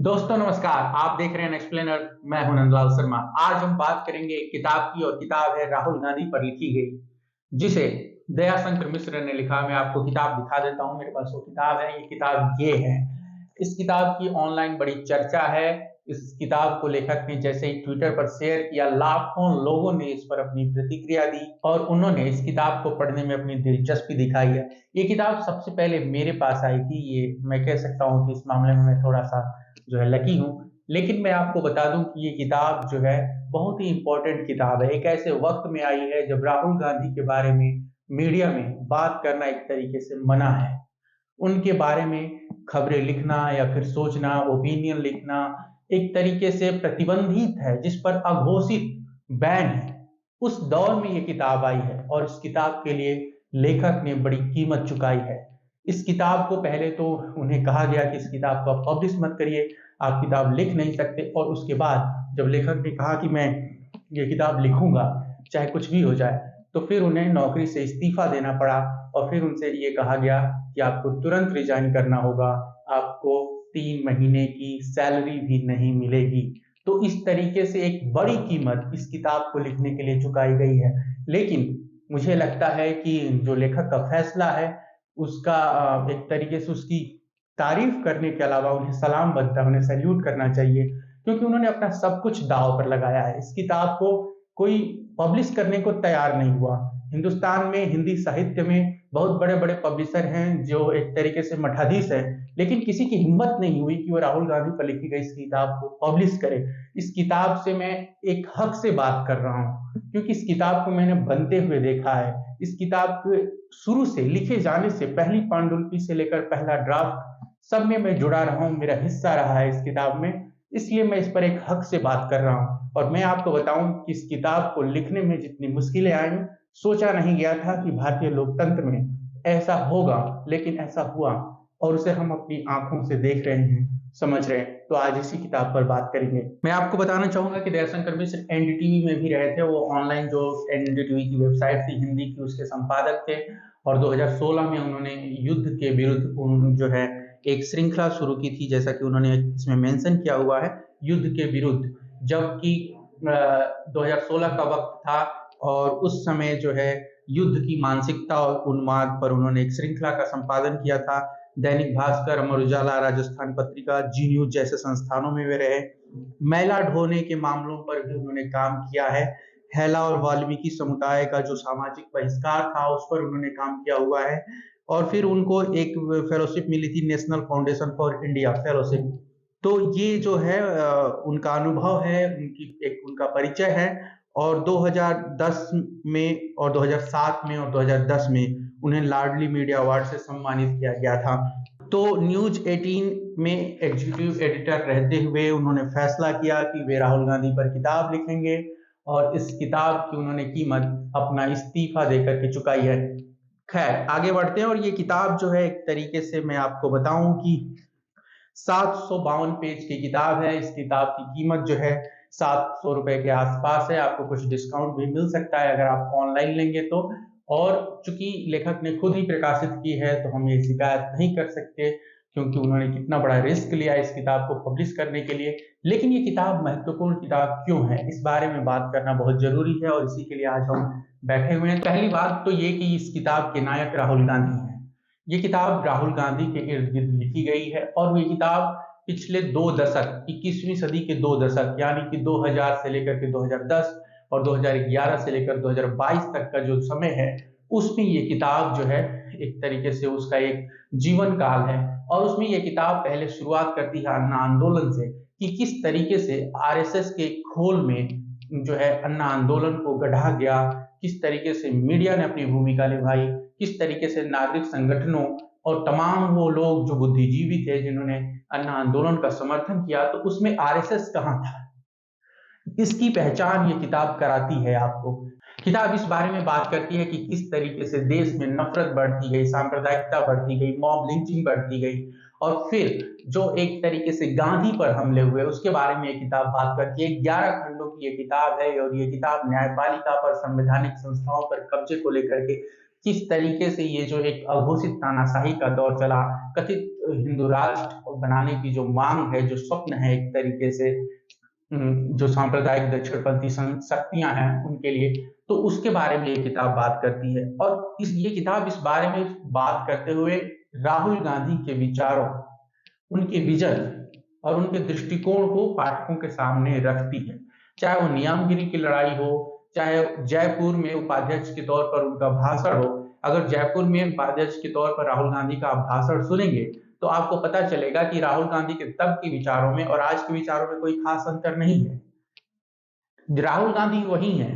दोस्तों नमस्कार, आप देख रहे हैं एक्सप्लेनर। मैं हूं नंदलाल शर्मा। आज हम बात करेंगे एक किताब की और किताब है राहुल गांधी पर लिखी गई, जिसे दयाशंकर मिश्र ने लिखा। मैं आपको किताब दिखा देता हूं, मेरे पास वो किताब है। ये किताब ये है। इस किताब की ऑनलाइन बड़ी चर्चा है। इस किताब को लेखक ने जैसे ही ट्विटर पर शेयर किया, लाखों लोगों ने इस पर अपनी प्रतिक्रिया दी और उन्होंने इस किताब को पढ़ने में अपनी दिलचस्पी दिखाई है। ये किताब सबसे पहले मेरे पास आई थी। ये मैं कह सकता हूँ कि इस मामले में मैं थोड़ा सा जो है लकी हूँ। लेकिन मैं आपको बता दूं कि ये किताब जो है बहुत ही इंपॉर्टेंट किताब है। एक ऐसे वक्त में आई है जब राहुल गांधी के बारे में मीडिया में बात करना एक तरीके से मना है। उनके बारे में खबरें लिखना या फिर सोचना, ओपिनियन लिखना एक तरीके से प्रतिबंधित है, जिस पर अघोषित बैन है। उस दौर में ये किताब आई है और इस किताब के लिए लेखक ने बड़ी कीमत चुकाई है। इस किताब को पहले तो उन्हें कहा गया कि इस किताब को आप पब्लिश मत करिए, आप किताब लिख नहीं सकते। और उसके बाद जब लेखक ने कहा कि मैं ये किताब लिखूंगा चाहे कुछ भी हो जाए, तो फिर उन्हें नौकरी से इस्तीफा देना पड़ा। और फिर उनसे ये कहा गया कि आपको तुरंत रिजाइन करना होगा, आपको 3 महीने की सैलरी भी नहीं मिलेगी। तो इस तरीके से एक बड़ी कीमत इस किताब को लिखने के लिए चुकाई गई है। लेकिन मुझे लगता है कि जो लेखक का फैसला है उसका एक तरीके से उसकी तारीफ करने के अलावा उन्हें सलाम बनता है, उन्हें सैल्यूट करना चाहिए, क्योंकि उन्होंने अपना सब कुछ दांव पर लगाया है। इस किताब को कोई पब्लिश करने को तैयार नहीं हुआ। हिंदुस्तान में हिंदी साहित्य में बहुत बड़े बड़े पब्लिशर हैं जो एक तरीके से मठाधीश हैं, लेकिन किसी की हिम्मत नहीं हुई कि वो राहुल गांधी पर लिखी गई इस किताब को पब्लिश करे। इस किताब से मैं एक हक से बात कर रहा हूँ, क्योंकि इस किताब को मैंने बनते हुए देखा है। इस किताब के शुरू से लिखे जाने से, पहली पांडुलिपि से लेकर पहला ड्राफ्ट, सब में मैं जुड़ा रहा हूँ, मेरा हिस्सा रहा है इस किताब में। इसलिए मैं इस पर एक हक से बात कर रहा हूँ। और मैं आपको बताऊं कि इस किताब को लिखने में जितनी मुश्किलें आई, सोचा नहीं गया था कि भारतीय लोकतंत्र में ऐसा होगा, लेकिन ऐसा हुआ और उसे हम अपनी आंखों से देख रहे हैं, समझ रहे हैं। तो आज इसी किताब पर बात करेंगे। मैं आपको बताना चाहूंगा कि दयाशंकर मिश्र एनडीटीवी में भी रहे थे। वो ऑनलाइन जो एनडीटीवी की वेबसाइट थी हिंदी की, उसके संपादक थे। और 2016 में उन्होंने युद्ध के विरुद्ध जो है एक श्रृंखला शुरू की थी, जैसा कि उन्होंने इसमें मेंशन किया हुआ है, युद्ध के विरुद्ध। जबकि 2016 का वक्त था और उस समय जो है युद्ध की मानसिकता और उन्माद पर उन्होंने एक श्रृंखला का संपादन किया था। दैनिक भास्कर, अमर उजाला, राजस्थान पत्रिका, जी न्यूज जैसे संस्थानों में वे रहे। मैला ढोने के मामलों पर भी उन्होंने काम किया है। हैला और वाल्मीकि समुदाय का जो सामाजिक बहिष्कार था उस पर उन्होंने काम किया हुआ है। और फिर उनको एक फेलोशिप मिली थी, national foundation for India fellowship. तो ये जो है उनका अनुभव है, उनकी एक उनका परिचय है। और 2010 में और 2007 में और 2010 में उन्हें लाडली मीडिया अवार्ड से सम्मानित किया गया था। तो न्यूज 18 में एग्जीक्यूटिव एडिटर रहते हुए उन्होंने फैसला किया कि वे राहुल गांधी पर किताब लिखेंगे। और इस किताब की उन्होंने कीमत अपना इस्तीफा देकर के चुकाई है। खैर, आगे बढ़ते हैं। और ये किताब जो है एक तरीके से मैं आपको बताऊं कि 752 पेज की किताब है। इस किताब की कीमत जो है 700 रुपए के आसपास है। आपको कुछ डिस्काउंट भी मिल सकता है अगर आप ऑनलाइन लेंगे तो। और चूंकि लेखक ने खुद ही प्रकाशित की है तो हम ये शिकायत नहीं कर सकते, क्योंकि उन्होंने कितना बड़ा रिस्क लिया इस किताब को पब्लिश करने के लिए। लेकिन ये किताब महत्वपूर्ण किताब क्यों है, इस बारे में बात करना बहुत जरूरी है और इसी के लिए आज हम बैठे हुए हैं। पहली बात तो ये कि इस किताब के नायक राहुल गांधी हैं। ये किताब राहुल गांधी के इर्द गिर्द लिखी गई है और ये किताब पिछले 2 दशक, 21वीं सदी के 2 दशक, यानी कि 2000 से लेकर के 2010 और 2011 से लेकर 2022 तक का जो समय है, उसमें ये किताब जो है एक तरीके से उसका एक जीवन काल है। और उसमें ये किताब पहले शुरुआत करती है अन्ना आंदोलन से, कि किस तरीके से आरएसएस के खोल में जो है अन्ना आंदोलन को गढ़ा गया, किस तरीके से मीडिया ने अपनी भूमिका निभाई, किस तरीके से नागरिक संगठनों और तमाम वो लोग जो बुद्धिजीवी थे जिन्होंने अन्ना आंदोलन का समर्थन किया, तो उसमें आरएसएस कहाँ था, इसकी पहचान ये किताब कराती है आपको। किताब इस बारे में बात करती है कि किस तरीके से देश में नफरत बढ़ती गई, सांप्रदायिकता बढ़ती गई, मॉब लिंचिंग बढ़ती गई। और फिर जो एक तरीके से गांधी पर हमले हुए, उसके बारे में ये किताब बात करती है। 11 खंडों की ये किताब है और ये किताब न्यायपालिका पर, संवैधानिक संस्थाओं पर कब्जे को लेकर के किस तरीके से ये जो एक अघोषित तानाशाही का दौर चला, कथित हिंदू राष्ट्र बनाने की जो मांग है, जो स्वप्न है एक तरीके से, जो सांप्रदायिक दक्षिणपंथी शक्तियां हैं उनके लिए, तो उसके बारे में ये किताब बात करती है। और ये किताब इस बारे में बात करते हुए राहुल गांधी के विचारों, उनके विजन और उनके दृष्टिकोण को पाठकों के सामने रखती है। चाहे वो नियमगिरी की लड़ाई हो, चाहे जयपुर में उपाध्यक्ष के तौर पर उनका भाषण हो। अगर जयपुर में उपाध्यक्ष के तौर पर राहुल गांधी का आप भाषण सुनेंगे तो आपको पता चलेगा कि राहुल गांधी के तब के विचारों में और आज के विचारों में कोई खास अंतर नहीं है। राहुल गांधी वही हैं।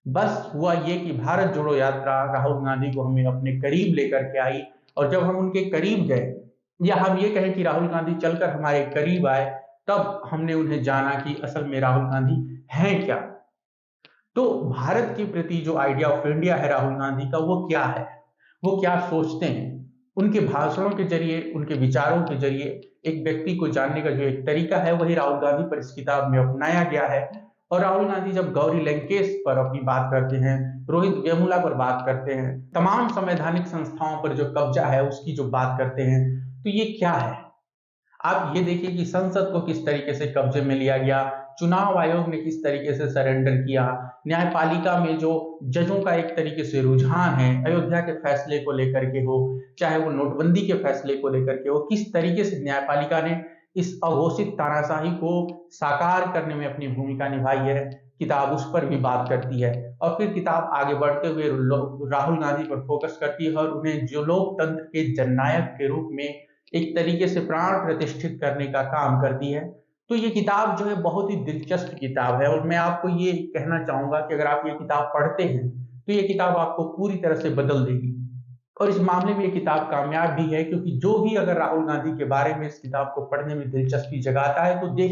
बस हुआ ये कि भारत जोड़ो यात्रा राहुल गांधी को हमें अपने करीब लेकर के आई, और जब हम उनके करीब गए, या हम ये कहें कि राहुल गांधी चलकर हमारे करीब आए, तब हमने उन्हें जाना कि असल में राहुल गांधी हैं क्या। तो भारत के प्रति जो आइडिया ऑफ इंडिया है राहुल गांधी का, वो क्या है, वो क्या सोचते हैं। उनके भाषणों के जरिए, उनके विचारों के जरिए एक व्यक्ति को जानने का जो एक तरीका है, वही राहुल गांधी पर इस किताब में अपनाया गया है। और राहुल गांधी जब गौरी लंकेश पर अपनी बात करते हैं, रोहित वेमुला पर बात करते हैं, तमाम संवैधानिक संस्थाओं पर जो कब्जा है उसकी जो बात करते हैं, तो ये क्या है। आप ये देखिए कि संसद को किस तरीके से कब्जे में लिया गया, चुनाव आयोग ने किस तरीके से सरेंडर किया, न्यायपालिका में जो जजों का एक तरीके से रुझान है, अयोध्या के फैसले को लेकर के हो, चाहे वो नोटबंदी के फैसले को लेकर के हो, किस तरीके से न्यायपालिका ने इस अघोषित तानाशाही को साकार करने में अपनी भूमिका निभाई है। किताब उस पर भी बात करती है। और फिर किताब आगे बढ़ते हुए राहुल गांधी पर फोकस करती है और उन्हें जो लोकतंत्र के जननायक के रूप में एक तरीके से प्राण प्रतिष्ठित करने का काम करती है। तो ये किताब जो है बहुत ही दिलचस्प किताब है, और मैं आपको ये कहना चाहूंगा कि अगर आप ये किताब पढ़ते हैं तो ये किताब आपको पूरी तरह से बदल देगी। और इस मामले में ये किताब कामयाब भी है, क्योंकि जो भी अगर राहुल गांधी के बारे में इस किताब को पढ़ने में दिलचस्पी जगाता है तो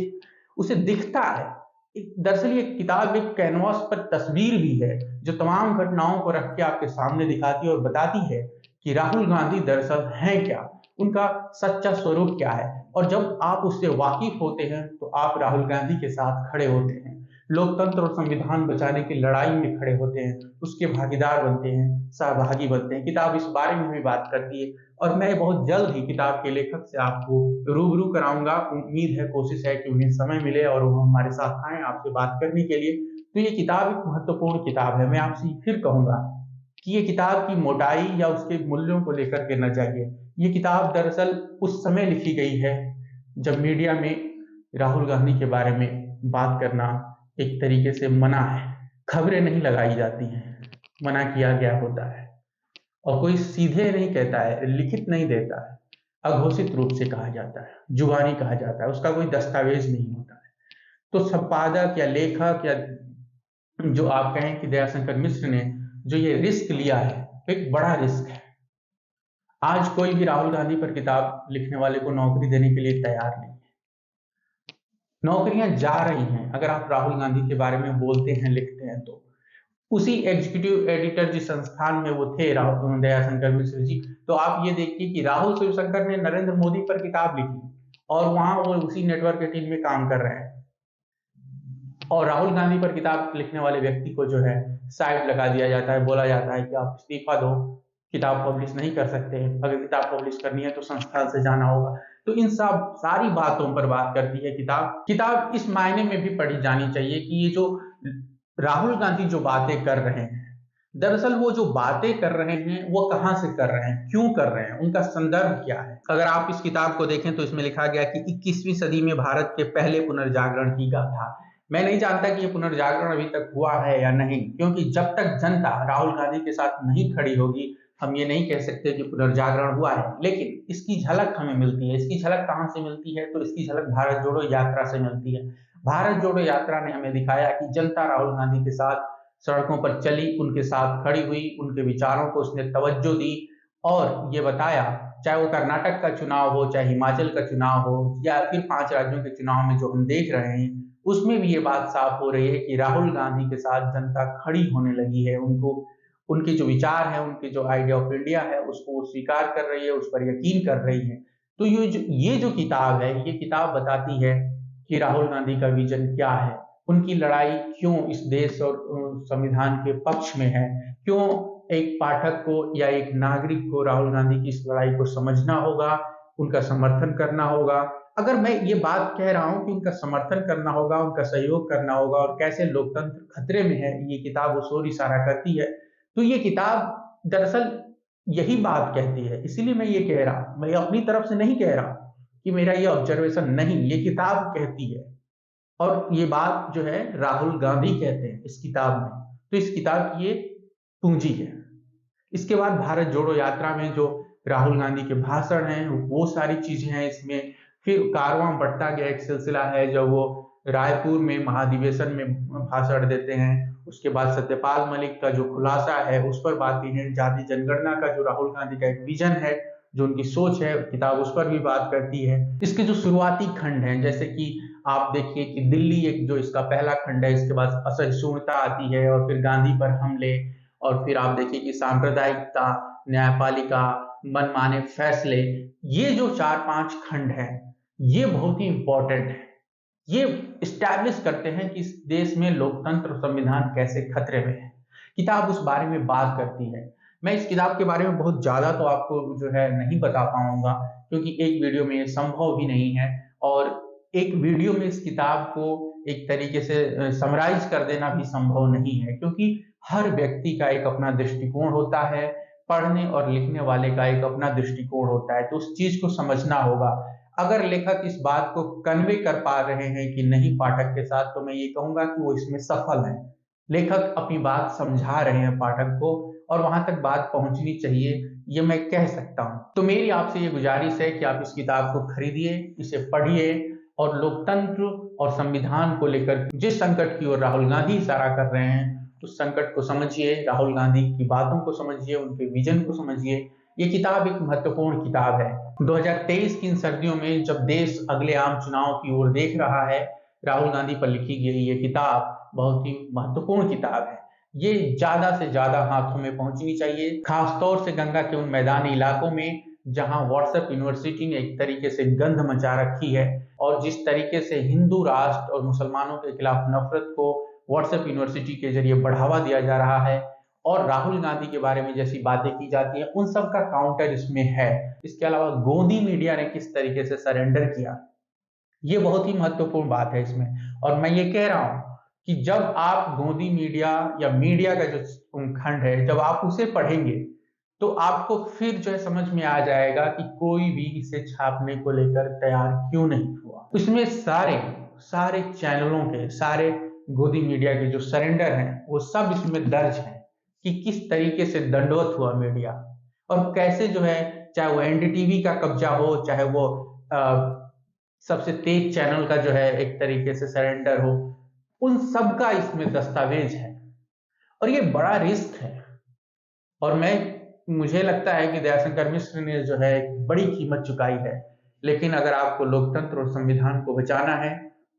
उसे दिखता है। दरअसल ये किताब एक कैनवास पर तस्वीर भी है, जो तमाम घटनाओं को रख के आपके सामने दिखाती है और बताती है कि राहुल गांधी दरअसल हैं क्या, उनका सच्चा स्वरूप क्या है। और जब आप उससे वाकिफ होते हैं तो आप राहुल गांधी के साथ खड़े होते हैं, लोकतंत्र और संविधान बचाने की लड़ाई में खड़े होते हैं, उसके भागीदार बनते हैं, सहभागी बनते हैं। किताब इस बारे में भी बात करती है, और मैं बहुत जल्द ही किताब के लेखक से आपको रूबरू कराऊंगा। उम्मीद है, कोशिश है कि उन्हें समय मिले और वो हमारे साथ आए आपसे बात करने के लिए। तो ये किताब एक महत्वपूर्ण किताब है। मैं आपसे फिर कहूंगा कि ये किताब की मोटाई या उसके मूल्यों को लेकर के न जाइए। ये किताब दरअसल उस समय लिखी गई है जब मीडिया में राहुल गांधी के बारे में बात करना एक तरीके से मना है, खबरें नहीं लगाई जाती हैं, मना किया गया होता है, और कोई सीधे नहीं कहता है, लिखित नहीं देता है, अघोषित रूप से कहा जाता है, जुबानी कहा जाता है, उसका कोई दस्तावेज नहीं होता है। तो संपादक या लेखक या जो आप कहें कि दयाशंकर मिश्र ने जो ये रिस्क लिया है, एक बड़ा रिस्क है। आज कोई भी राहुल गांधी पर किताब लिखने वाले को नौकरी देने के लिए तैयार नहीं है। नौकरियां जा रही हैं अगर आप राहुल गांधी के बारे में बोलते हैं, लिखते हैं तो। उसी एग्जीक्यूटिव एडिटर जिस संस्थान में वो थे राहुल दयाशंकर मिश्र जी, तो आप ये देखिए कि राहुल शिवशंकर ने नरेंद्र मोदी पर किताब लिखी और वहां वो उसी नेटवर्क के टीम में काम कर रहे हैं, और राहुल गांधी पर किताब लिखने वाले व्यक्ति को जो है साइड लगा दिया जाता है, बोला जाता है कि आप इस्तीफा दो, किताब पब्लिश नहीं कर सकते, अगर किताब पब्लिश करनी है तो संस्थान से जाना होगा। तो इन सब सारी बातों पर बात करती है किताब इस मायने में भी पढ़ी जानी चाहिए कि ये जो राहुल गांधी जो बातें कर रहे हैं, दरअसल वो जो बातें कर रहे हैं वो कहां से कर रहे हैं, क्यों कर रहे हैं, उनका संदर्भ क्या है। अगर आप इस किताब को देखें तो इसमें लिखा गया कि 21वीं सदी में भारत के पहले पुनर्जागरण की गाथा। मैं नहीं जानता कि ये पुनर्जागरण अभी तक हुआ है या नहीं, क्योंकि जब तक जनता राहुल गांधी के साथ नहीं खड़ी होगी हम ये नहीं कह सकते कि पुनर्जागरण हुआ है। लेकिन इसकी झलक हमें मिलती है। इसकी झलक कहां से मिलती है, तो इसकी झलक भारत जोड़ो यात्रा से मिलती है। भारत जोड़ो यात्रा ने हमें दिखाया कि जनता राहुल गांधी के साथ सड़कों पर चली, उनके साथ खड़ी हुई, उनके विचारों को उसने तवज्जो दी, और ये बताया, चाहे वो कर्नाटक का चुनाव हो, चाहे हिमाचल का चुनाव हो, या फिर 5 राज्यों के चुनाव में जो हम देख रहे हैं, उसमें भी ये बात साफ हो रही है कि राहुल गांधी के साथ जनता खड़ी होने लगी है। उनके जो विचार है, उनके जो आइडिया ऑफ इंडिया है, उसको स्वीकार कर रही है, उस पर यकीन कर रही है। तो ये जो किताब है, ये किताब बताती है कि राहुल गांधी का विजन क्या है, उनकी लड़ाई क्यों इस देश और संविधान के पक्ष में है, क्यों एक पाठक को या एक नागरिक को राहुल गांधी की इस लड़ाई को समझना होगा, उनका समर्थन करना होगा। अगर मैं ये बात कह रहा हूँ कि उनका समर्थन करना होगा, उनका सहयोग करना होगा और कैसे लोकतंत्र खतरे में है, ये किताब उस ओर इशारा करती है, तो ये किताब दरअसल यही बात कहती है। इसीलिए मैं ये कह रहा हूँ, मैं अपनी तरफ से नहीं कह रहा कि मेरा ये ऑब्जर्वेशन नहीं, ये किताब कहती है। और ये बात जो है राहुल गांधी कहते हैं इस किताब में। तो इस किताब की ये पूंजी है। इसके बाद भारत जोड़ो यात्रा में जो राहुल गांधी के भाषण हैं, वो सारी चीजें हैं इसमें। फिर कारवां बढ़ता गया एक सिलसिला है जब वो रायपुर में महाधिवेशन में भाषण देते हैं। उसके बाद सत्यपाल मलिक का जो खुलासा है उस पर बातें हैं। जाति जनगणना का जो राहुल गांधी का एक विजन है, जो उनकी सोच है, किताब उस पर भी बात करती है। इसके जो शुरुआती खंड हैं, जैसे कि आप देखिए कि दिल्ली एक जो इसका पहला खंड है, इसके बाद असहिष्णुता आती है और फिर गांधी पर हमले, और फिर आप देखिए कि सांप्रदायिकता, न्यायपालिका, मनमाने फैसले, ये जो 4-5 खंड हैं, ये बहुत ही इंपॉर्टेंट है। ये इस्टैब्लिश करते हैं कि इस देश में लोकतंत्र और संविधान कैसे खतरे में है। किताब उस बारे में बात करती है। मैं इस किताब के बारे में बहुत ज्यादा तो आपको जो है नहीं बता पाऊंगा, क्योंकि एक वीडियो में ये संभव भी नहीं है, और एक वीडियो में इस किताब को एक तरीके से समराइज कर देना भी संभव नहीं है, क्योंकि हर व्यक्ति का एक अपना दृष्टिकोण होता है, पढ़ने और लिखने वाले का एक अपना दृष्टिकोण होता है, तो उस चीज को समझना होगा। अगर लेखक इस बात को कन्वे कर पा रहे हैं कि नहीं पाठक के साथ, तो मैं ये कहूंगा कि वो इसमें सफल है। लेखक अपनी बात समझा रहे हैं पाठक को, और वहां तक बात पहुंचनी चाहिए, ये मैं कह सकता हूं। तो मेरी आपसे ये गुजारिश है कि आप इस किताब को खरीदिए, इसे पढ़िए, और लोकतंत्र और संविधान को लेकर जिस संकट की ओर राहुल गांधी इशारा कर रहे हैं, उस संकट को समझिए, राहुल गांधी की बातों को समझिए, उनके विजन को समझिए। ये किताब एक महत्वपूर्ण किताब है। 2023 की इन सर्दियों में जब देश अगले आम चुनाव की ओर देख रहा है, राहुल गांधी पर लिखी गई ये किताब बहुत ही महत्वपूर्ण किताब है। ये ज्यादा से ज्यादा हाथों में पहुंचनी चाहिए, खासतौर से गंगा के उन मैदानी इलाकों में जहां व्हाट्सएप यूनिवर्सिटी ने एक तरीके से गंध मचा रखी है, और जिस तरीके से हिंदू राष्ट्र और मुसलमानों के खिलाफ नफरत को व्हाट्सएप यूनिवर्सिटी के जरिए बढ़ावा दिया जा रहा है, और राहुल गांधी के बारे में जैसी बातें की जाती हैं, उन सब का काउंटर इसमें है। इसके अलावा गोदी मीडिया ने किस तरीके से सरेंडर किया, ये बहुत ही महत्वपूर्ण बात है इसमें। और मैं ये कह रहा हूं कि जब आप गोदी मीडिया या मीडिया का जो खंड है, जब आप उसे पढ़ेंगे, तो आपको फिर जो है समझ में आ जाएगा कि कोई भी इसे छापने को लेकर तैयार क्यों नहीं हुआ। इसमें सारे सारे चैनलों के, सारे गोदी मीडिया के जो सरेंडर हैं, वो सब इसमें दर्ज हैं कि किस तरीके से दंडवत हुआ मीडिया, और कैसे जो है, चाहे वो एनडीटीवी का कब्जा हो, चाहे वो सबसे तेज चैनल का जो है एक तरीके से सरेंडर हो, उन सब का इसमें दस्तावेज है। और ये बड़ा रिस्क है, और मुझे लगता है कि दयाशंकर मिश्र ने जो है एक बड़ी कीमत चुकाई है। लेकिन अगर आपको लोकतंत्र और संविधान को बचाना है,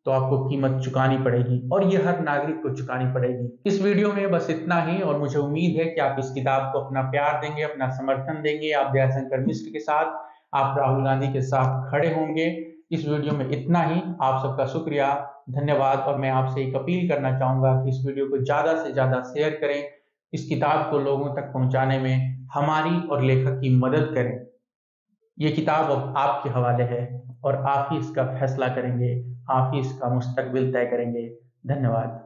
तो आपको कीमत चुकानी पड़ेगी, और ये हर नागरिक को चुकानी पड़ेगी। इस वीडियो में बस इतना ही, और मुझे उम्मीद है कि आप इस किताब को अपना प्यार देंगे, अपना समर्थन देंगे, आप दयाशंकर मिश्र के साथ, आप राहुल गांधी के साथ खड़े होंगे। इस वीडियो में इतना ही। आप सबका शुक्रिया, धन्यवाद। और मैं आपसे एक अपील करना चाहूंगा कि इस वीडियो को ज्यादा से ज्यादा शेयर करें, इस किताब को लोगों तक पहुंचाने में हमारी और लेखक की मदद करें। ये किताब अब आपके हवाले है, और आप ही इसका फैसला करेंगे, आप ही इसका मुस्तकबिल तय करेंगे। धन्यवाद।